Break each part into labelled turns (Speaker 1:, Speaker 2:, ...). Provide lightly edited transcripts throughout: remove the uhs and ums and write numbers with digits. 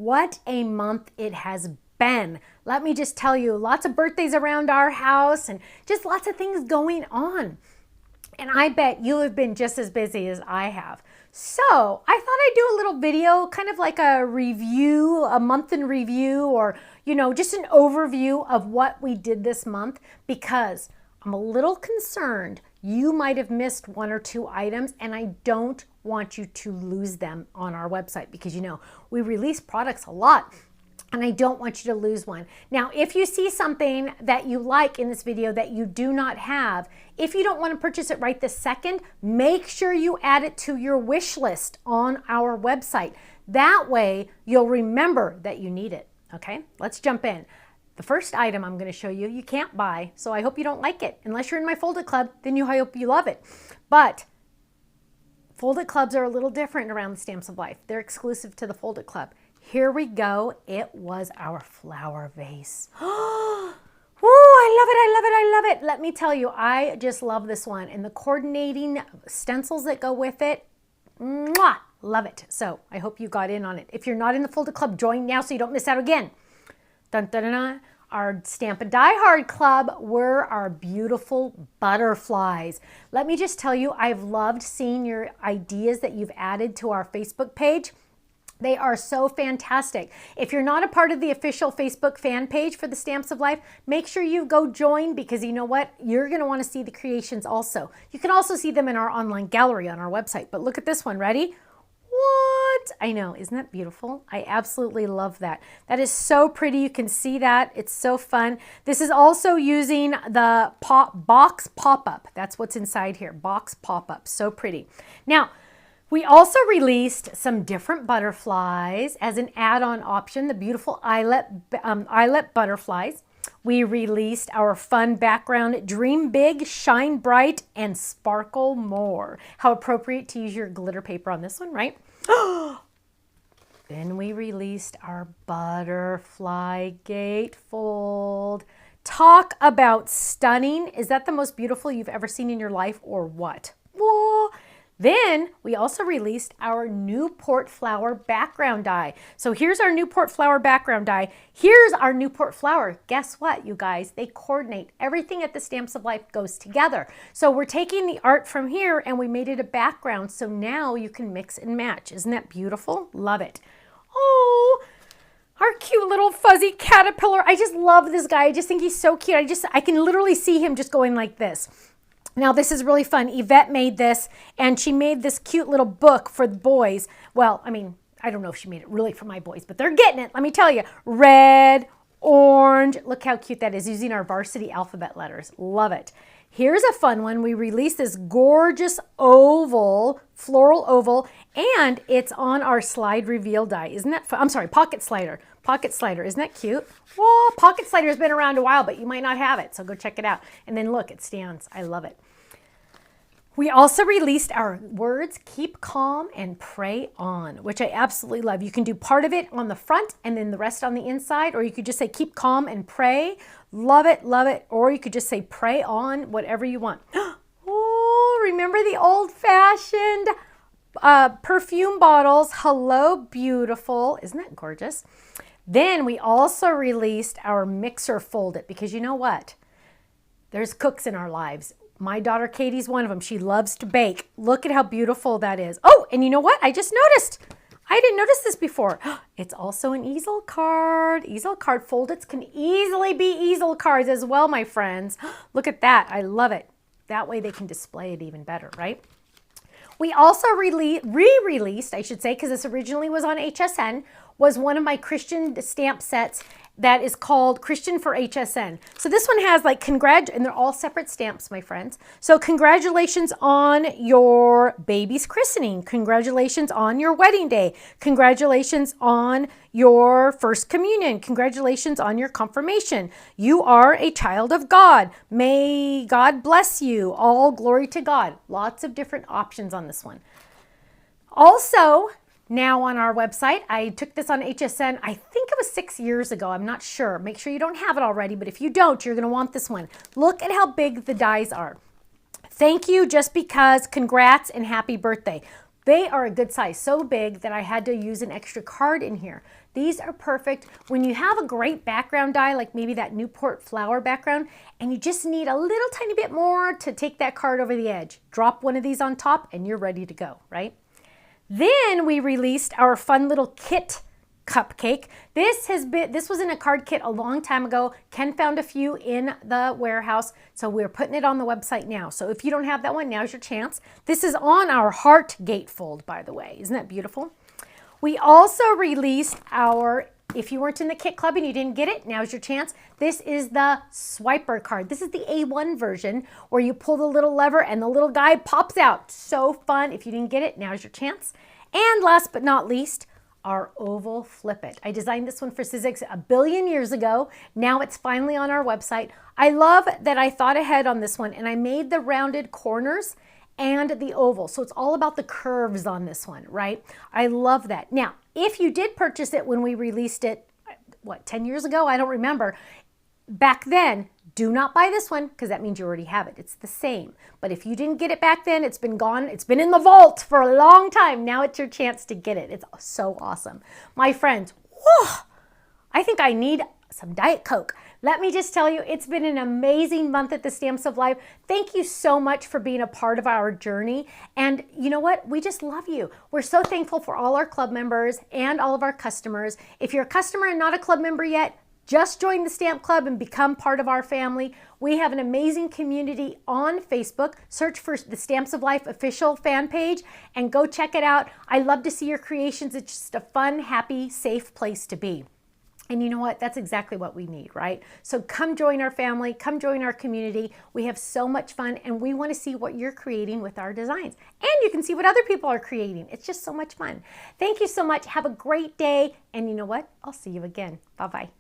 Speaker 1: what a month it has been. Let me just tell you, lots of birthdays around our house and just lots of things going on. And I bet you have been just as busy as I have. So I thought I'd do a little video, kind of like a review, a month in review, or, just an overview of what we did this month, because I'm a little concerned you might have missed one or two items, and I don't want you to lose them on our website because, we release products a lot. And I don't want you to lose one. Now, if you see something that you like in this video that you do not have, if you don't want to purchase it right this second, make sure you add it to your wish list on our website. That way, you'll remember that you need it. Okay, let's jump in. The first item I'm going to show you, you can't buy, so I hope you don't like it. Unless you're in my Fold It Club, then I hope you love it. But Fold It Clubs are a little different around the Stamps of Life. They're exclusive to the Fold It Club. Here we go. It was our flower vase. Oh, I love it. Let me tell you, I just love this one. And the coordinating stencils that go with it, mwah, love it. So I hope you got in on it. If you're not in the Fold It Club, join now so you don't miss out again. Dun, dun, dun, dun. Our Stamp a Die Hard Club were our beautiful butterflies. Let me just tell you, I've loved seeing your ideas that you've added to our Facebook page. They are so fantastic. If you're not a part of the official Facebook fan page for the Stamps of Life, make sure you go join, because you know what? You're going to want to see the creations also. You can also see them in our online gallery on our website. But look at this one. Ready? What? I know. Isn't that beautiful? I absolutely love that. That is so pretty. You can see that. It's so fun. This is also using the box pop-up. That's what's inside here. Box pop-up. So pretty. Now, we also released some different butterflies as an add-on option, the beautiful eyelet butterflies. We released our fun background, Dream Big, Shine Bright, and Sparkle More. How appropriate to use your glitter paper on this one, right? Then we released our butterfly gatefold. Talk about stunning. Is that the most beautiful you've ever seen in your life, or what? Whoa. Then we also released our Newport flower background die. So here's our Newport flower background die. Here's our Newport flower. Guess what, you guys? They coordinate. Everything at the Stamps of Life goes together. So we're taking the art from here and we made it a background. So now you can mix and match. Isn't that beautiful? Love it. Oh, our cute little fuzzy caterpillar. I just love this guy. I just think he's so cute. I can literally see him just going like this. Now, this is really fun. Yvette made this, and she made this cute little book for the boys. Well, I mean, I don't know if she made it really for my boys, but they're getting it. Let me tell you. Red, orange. Look how cute that is, using our varsity alphabet letters. Love it. Here's a fun one. We released this gorgeous oval, floral oval, and it's on our slide reveal die. Isn't that fun? I'm sorry, pocket slider. Pocket slider. Isn't that cute? Whoa, pocket slider has been around a while, but you might not have it, so go check it out. And then look, it stands. I love it. We also released our words, Keep Calm and Pray On, which I absolutely love. You can do part of it on the front and then the rest on the inside, or you could just say keep calm and pray. Love it, love it. Or you could just say pray on, whatever you want. Oh, remember the old-fashioned perfume bottles. Hello, beautiful. Isn't that gorgeous? Then we also released our mixer Fold It, because you know what? There's cooks in our lives. My daughter Katie's one of them. She loves to bake. Look at how beautiful that is. Oh, and you know what? I just noticed. I didn't notice this before. It's also an easel card. Easel card Fold-Its can easily be easel cards as well, my friends. Look at that. I love it. That way they can display it even better, right? We also re-released, I should say, because this originally was on HSN, was one of my Christian stamp sets that is called Christian for HSN. So this one has like and they're all separate stamps, my friends. So congratulations on your baby's christening. Congratulations on your wedding day. Congratulations on your first communion. Congratulations on your confirmation. You are a child of God. May God bless you. All glory to God. Lots of different options on this one. Also, now on our website, I took this on HSN, I think it was 6 years ago, I'm not sure. Make sure you don't have it already, but if you don't, you're gonna want this one. Look at how big the dies are. Thank you, Just Because, congrats, and happy birthday. They are a good size, so big that I had to use an extra card in here. These are perfect when you have a great background die, like maybe that Newport flower background, and you just need a little tiny bit more to take that card over the edge. Drop one of these on top and you're ready to go, right? Then we released our fun little kit cupcake. This was in a card kit a long time ago. Ken found a few in the warehouse, so we're putting it on the website now. So if you don't have that one, now's your chance. This is on our heart gatefold, by the way. Isn't that beautiful? We also released our, if you weren't in the kit club and you didn't get it, now's your chance. This is the swiper card. This is the A1 version where you pull the little lever and the little guy pops out. So fun. If you didn't get it, now's your chance. And last but not least, our oval flip it. I designed this one for Sizzix a billion years ago. Now it's finally on our website. I love that I thought ahead on this one and I made the rounded corners and the oval. So it's all about the curves on this one, right? I love that. Now, if you did purchase it when we released it, what, 10 years ago? I don't remember. Back then, do not buy this one because that means you already have it. It's the same. But if you didn't get it back then, it's been gone. It's been in the vault for a long time. Now it's your chance to get it. It's so awesome. My friends, whew, I think I need some Diet Coke. Let me just tell you, it's been an amazing month at the Stamps of Life. Thank you so much for being a part of our journey. And you know what? We just love you. We're so thankful for all our club members and all of our customers. If you're a customer and not a club member yet, just join the Stamp Club and become part of our family. We have an amazing community on Facebook. Search for the Stamps of Life official fan page and go check it out. I love to see your creations. It's just a fun, happy, safe place to be. And you know what? That's exactly what we need, right? So come join our family, come join our community. We have so much fun and we want to see what you're creating with our designs. And you can see what other people are creating. It's just so much fun. Thank you so much. Have a great day. And you know what? I'll see you again. Bye-bye.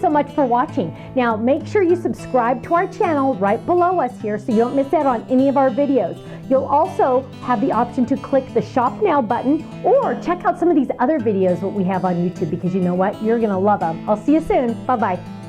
Speaker 1: so much for watching. Now, make sure you subscribe to our channel right below us here so you don't miss out on any of our videos. You'll also have the option to click the Shop Now button or check out some of these other videos that we have on YouTube, because you know what? You're going to love them. I'll see you soon. Bye-bye.